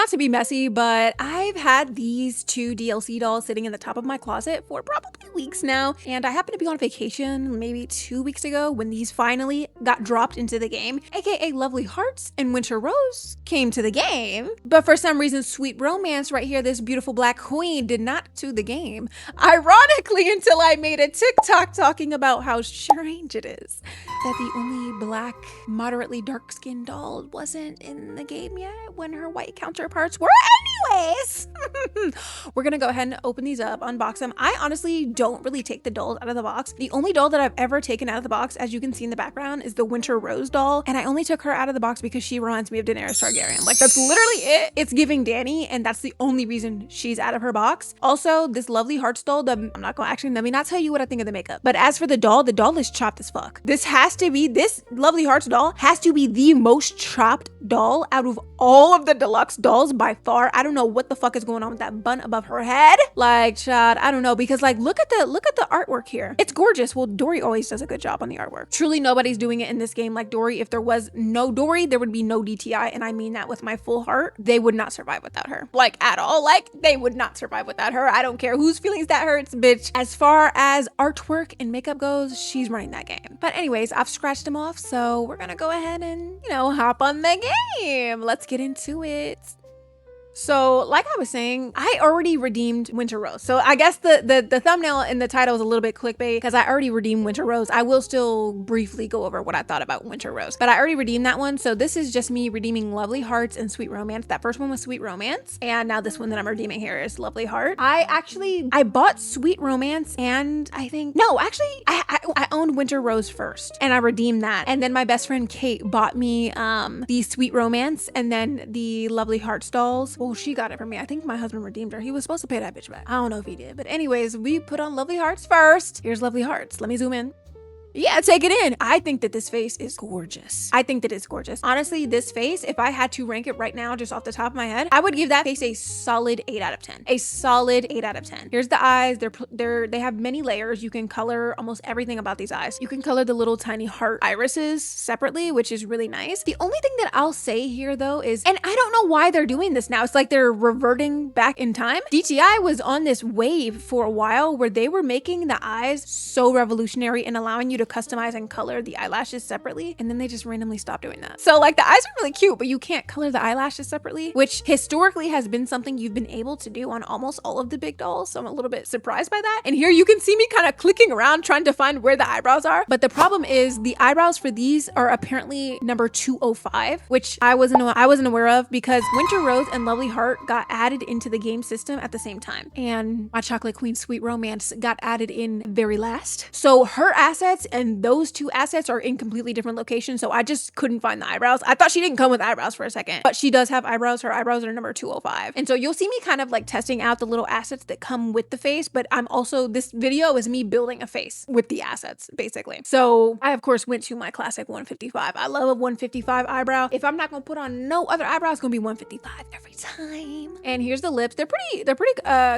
not to be messy, but I've had these two DLC dolls sitting in the top of my closet for probably weeks now, and I happened to be on vacation maybe 2 weeks ago when these finally got dropped into the game, aka Lovely Hearts and Winter Rose came to the game. But for some reason, Sweet Romance right here, this beautiful black queen, did not to the game. Ironically, until I made a TikTok talking about how strange it is that the only black, moderately dark-skinned doll wasn't in the game yet when her white counterparts were. Anyways, we're gonna go ahead and open these up, unbox them. I honestly don't really take the dolls out of the box. The only doll that I've ever taken out of the box, as you can see in the background, is the Winter Rose doll, and I only took her out of the box because she reminds me of Daenerys Targaryen. Like, that's literally it. It's giving Dany, and that's the only reason she's out of her box. Also, this Lovely Hearts doll, I'm not gonna actually, let me not tell you what I think of the makeup, but as for the doll is chopped as fuck. This Lovely Hearts doll has to be the most chopped doll out of all of the deluxe dolls by far. I don't know what the fuck is going on with that bun above her head. Like, child, I don't know, because like, look at the artwork here. It's gorgeous. Well, Dory always does a good job on the artwork. Truly, nobody's doing it in this game like Dory. If there was no Dory, there would be no DTI, and I mean that with my full heart. They would not survive without her. Like, at all. Like, they would not survive without her. I don't care whose feelings that hurts, bitch. As far as artwork and makeup goes, she's running that game. But anyways, I've scratched them off, so we're gonna go ahead and, hop on the game. Let's get into it. So like I was saying, I already redeemed Winter Rose. So I guess the thumbnail and the title is a little bit clickbait because I already redeemed Winter Rose. I will still briefly go over what I thought about Winter Rose, but I already redeemed that one. So this is just me redeeming Lovely Hearts and Sweet Romance. That first one was Sweet Romance, and now this one that I'm redeeming here is Lovely Heart. I bought Sweet Romance, and I owned Winter Rose first, and I redeemed that. And then my best friend Kate bought me the Sweet Romance and then the Lovely Hearts dolls. Oh, she got it for me. I think my husband redeemed her. He was supposed to pay that bitch back. I don't know if he did. But anyways, we put on Lovely Hearts first. Here's Lovely Hearts. Let me zoom in. Yeah, take it in. I think that this face is gorgeous. I think that it's gorgeous. Honestly, this face, if I had to rank it right now, just off the top of my head, I would give that face a solid 8 out of 10. A solid 8 out of 10. Here's the eyes. They have many layers. You can color almost everything about these eyes. You can color the little tiny heart irises separately, which is really nice. The only thing that I'll say here though is, and I don't know why they're doing this now. It's like they're reverting back in time. DTI was on this wave for a while where they were making the eyes so revolutionary and allowing you to customize and color the eyelashes separately, and then they just randomly stopped doing that. So like, the eyes are really cute, but you can't color the eyelashes separately, which historically has been something you've been able to do on almost all of the big dolls, so I'm a little bit surprised by that. And here you can see me kind of clicking around trying to find where the eyebrows are, but the problem is the eyebrows for these are apparently number 205, which I wasn't aware of, because Winter Rose and Lovely Heart got added into the game system at the same time, and my chocolate queen Sweet Romance got added in very last. So her assets and those two assets are in completely different locations, so I just couldn't find the eyebrows. I thought she didn't come with eyebrows for a second, but she does have eyebrows. Her eyebrows are number 205. And so you'll see me kind of like testing out the little assets that come with the face, but this video is me building a face with the assets, basically. So I, of course, went to my classic 155. I love a 155 eyebrow. If I'm not gonna put on no other eyebrow, it's gonna be 155 every time. And here's the lips. They're pretty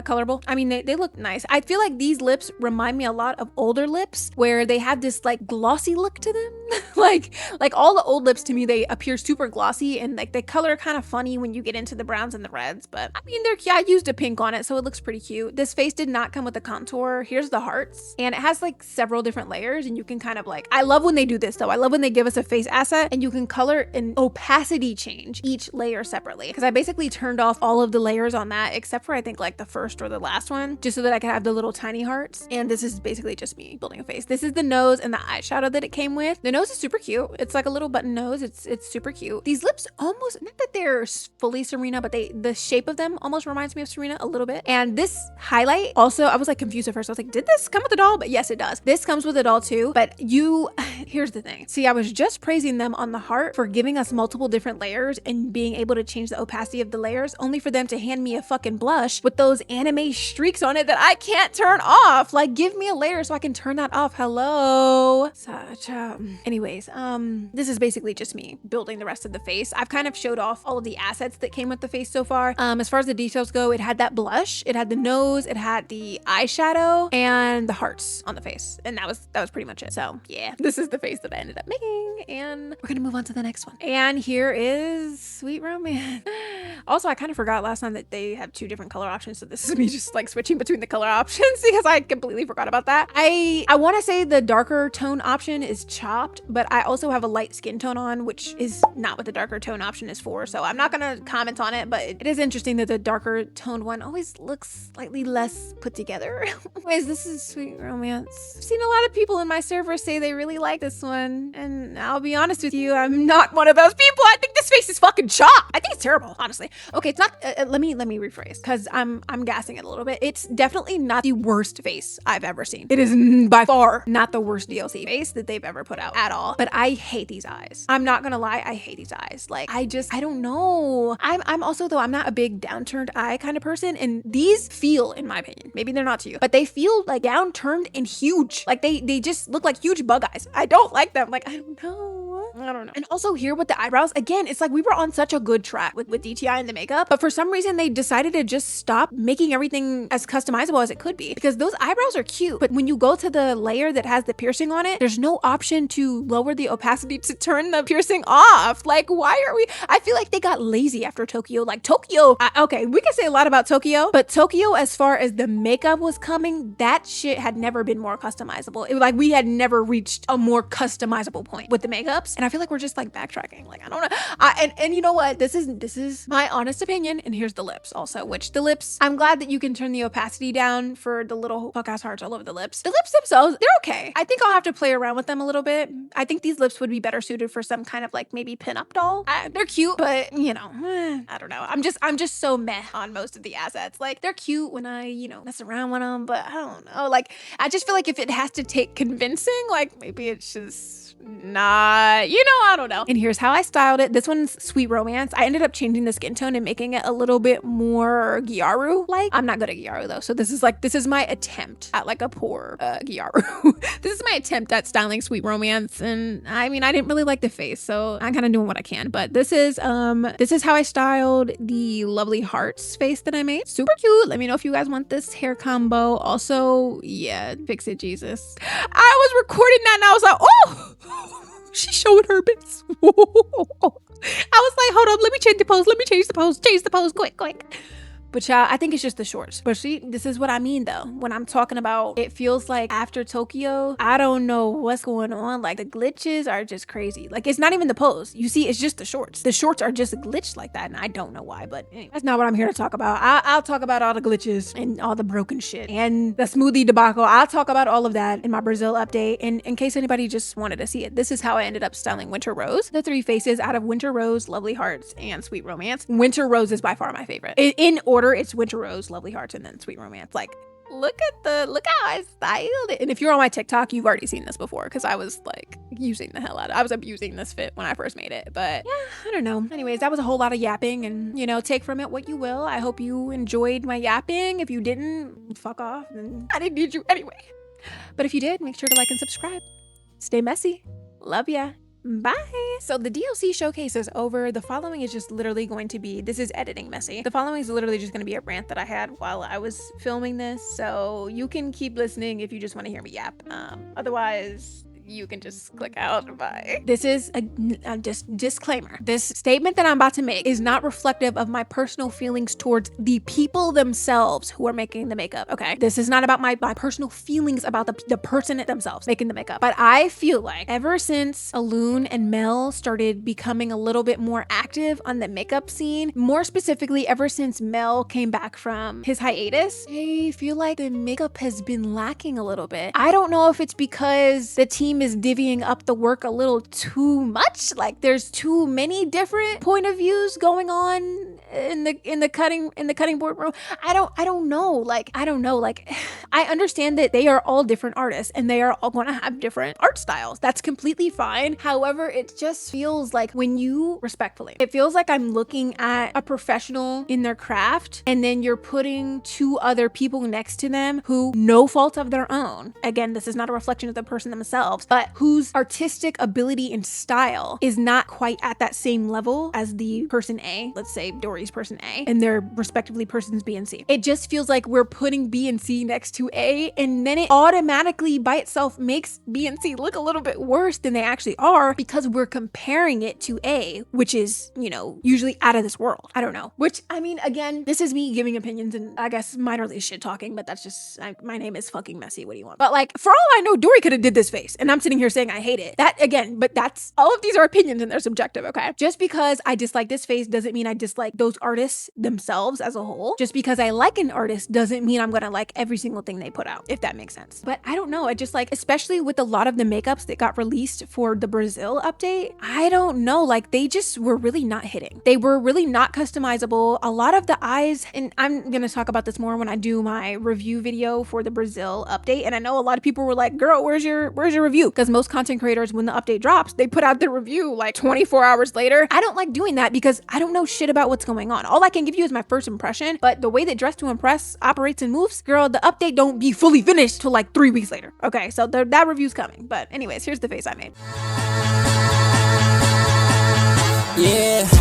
colorable. I mean, they look nice. I feel like these lips remind me a lot of older lips where they have this like glossy look to them. like all the old lips to me, they appear super glossy, and like they color kind of funny when you get into the browns and the reds, but I mean, I used a pink on it, so it looks pretty cute. This face did not come with a contour. Here's the hearts, and it has like several different layers, and you can kind of like, I love when they do this though. I love when they give us a face asset and you can color and opacity change each layer separately, because I basically turned off all of the layers on that except for I think like the first or the last one, just so that I could have the little tiny hearts. And this is basically just me building a face. This is the nose and the eyeshadow that it came with. The nose is super cute. It's like a little button nose. It's super cute. These lips almost, not that they're fully Serena, but the shape of them almost reminds me of Serena a little bit. And this highlight also, I was like confused at first. I was like, did this come with a doll? But yes, it does. This comes with a doll too. But here's the thing. See, I was just praising them on the heart for giving us multiple different layers and being able to change the opacity of the layers, only for them to hand me a fucking blush with those anime streaks on it that I can't turn off. Like, give me a layer so I can turn that off. Hello. Anyways, this is basically just me building the rest of the face. I've kind of showed off all of the assets that came with the face so far. As far as the details go, it had that blush, it had the nose, it had the eyeshadow, and the hearts on the face. And that was pretty much it. So yeah, this is the face that I ended up making, and we're gonna move on to the next one. And here is Sweet Romance. Also, I kind of forgot last time that they have 2 different color options, so this is me just like switching between the color options because I completely forgot about that. I want to say the darker tone option is chopped, but I also have a light skin tone on, which is not what the darker tone option is for, so I'm not gonna comment on it, but it is interesting that the darker toned one always looks slightly less put together. Anyways, this is Sweet Romance. I've seen a lot of people in my server say they really like this one, and I'll be honest with you, I'm not one of those people. I think this face is fucking chopped. I think it's terrible, honestly. Okay, it's not, let me rephrase, because I'm gassing it a little bit. It's definitely not the worst face I've ever seen. It is by far not the worst DLC face that they've ever put out at all, but I hate these eyes. I'm not gonna lie, I hate these eyes. Like, I don't know. I'm also, though, I'm not a big downturned eye kind of person, and these feel, in my opinion, maybe they're not to you, but they feel like downturned and huge. Like they just look like huge bug eyes. I don't like them. Like, I don't know. And also here with the eyebrows, again, it's like we were on such a good track with DTI and the makeup, but for some reason they decided to just stop making everything as customizable as it could be, because those eyebrows are cute, but when you go to the layer that has the piercing on it, there's no option to lower the opacity to turn the piercing off. Like, why are we? I feel like they got lazy after Tokyo. Like Tokyo, okay, we can say a lot about Tokyo, but Tokyo, as far as the makeup was coming, that shit had never been more customizable. It was like we had never reached a more customizable point with the makeups, and I feel like we're just like backtracking. Like, I don't know. And you know what? This is my honest opinion. And here's the lips also, which the lips, I'm glad that you can turn the opacity down for the little fuck ass hearts all over the lips. The lips themselves, they're okay. I think I'll have to play around with them a little bit. I think these lips would be better suited for some kind of like maybe pinup doll. They're cute, but you know, I don't know. I'm just so meh on most of the assets. Like, they're cute when I, mess around with them, but I don't know. Like, I just feel like if it has to take convincing, like maybe it's just not, I don't know. And here's how I styled it. This one's Sweet Romance. I ended up changing the skin tone and making it a little bit more Gyaru-like. I'm not good at Gyaru though, so this is my attempt at like a poor Gyaru. This is my attempt at styling Sweet Romance, and I mean, I didn't really like the face, so I'm kind of doing what I can. But this is how I styled the lovely hearts face that I made. Super cute. Let me know if you guys want this hair combo. Also, yeah, fix it, Jesus. I was recording that and I was like, oh. She showed her bits. I was like, hold up, let me change the pose, quick. But y'all, I think it's just the shorts. But see, this is what I mean though. When I'm talking about, it feels like after Tokyo, I don't know what's going on. Like, the glitches are just crazy. Like, it's not even the pose. You see, it's just the shorts. The shorts are just glitched like that, and I don't know why. But anyway, that's not what I'm here to talk about. I'll talk about all the glitches and all the broken shit and the smoothie debacle. I'll talk about all of that in my Brazil update. And in case anybody just wanted to see it, this is how I ended up styling Winter Rose. The 3 faces out of Winter Rose, Lovely Hearts, and Sweet Romance. Winter Rose is by far my favorite. In order, it's Winter Rose, Lovely Hearts, and then Sweet Romance. Like, look how I styled it. And if you're on my TikTok, you've already seen this before, because I was like using the hell out of it. I was abusing this fit when I first made it, but yeah, I don't know. Anyways, that was a whole lot of yapping, and take from it what you will. I hope you enjoyed my yapping. If you didn't, fuck off, and I didn't need you anyway. But if you did, make sure to like and subscribe. Stay messy. Love ya. Bye. So the DLC showcase is over. The following is just literally going to be, this is editing messy. The following is literally just going to be a rant that I had while I was filming this. So you can keep listening if you just want to hear me yap. Otherwise, you can just click out. Bye. This is a disclaimer. This statement that I'm about to make is not reflective of my personal feelings towards the people themselves who are making the makeup. Okay. This is not about my personal feelings about the person themselves making the makeup. But I feel like ever since Alun and Mel started becoming a little bit more active on the makeup scene, more specifically, ever since Mel came back from his hiatus, I feel like the makeup has been lacking a little bit. I don't know if it's because the team team is divvying up the work a little too much. Like there's too many different point of views going on in the cutting board room. I don't know. Like I don't know. Like I understand that they are all different artists and they are all going to have different art styles. That's completely fine. However, it just feels like when you respectfully, it feels like I'm looking at a professional in their craft and then you're putting two other people next to them who no fault of their own. Again, this is not a reflection of the person themselves, but whose artistic ability and style is not quite at that same level as the person A, let's say Dory's person A, and their respectively persons B and C. It just feels like we're putting B and C next to A, and then it automatically by itself makes B and C look a little bit worse than they actually are because we're comparing it to A, which is, you know, usually out of this world. I don't know. Which, I mean, again, this is me giving opinions and I guess minorly shit talking, but that's just, my name is fucking Messy. What do you want? But like, for all I know, Dory could have did this face and I'm sitting here saying I hate it. That again, but that's, all of these are opinions and they're subjective, okay? Just because I dislike this face doesn't mean I dislike those artists themselves as a whole. Just because I like an artist doesn't mean I'm gonna like every single thing they put out, if that makes sense. But I don't know, I just like, especially with a lot of the makeups that got released for the Brazil update, I don't know, like they just were really not hitting. They were really not customizable. A lot of the eyes, and I'm gonna talk about this more when I do my review video for the Brazil update. And I know a lot of people were like, girl, where's your review? Because most content creators, when the update drops, they put out their review like 24 hours later. I don't like doing that because I don't know shit about what's going on. All I can give you is my first impression, but the way that Dress to Impress operates and moves, girl, the update don't be fully finished till like 3 weeks later. Okay, so that review's coming. But anyways, here's the face I made. Yeah.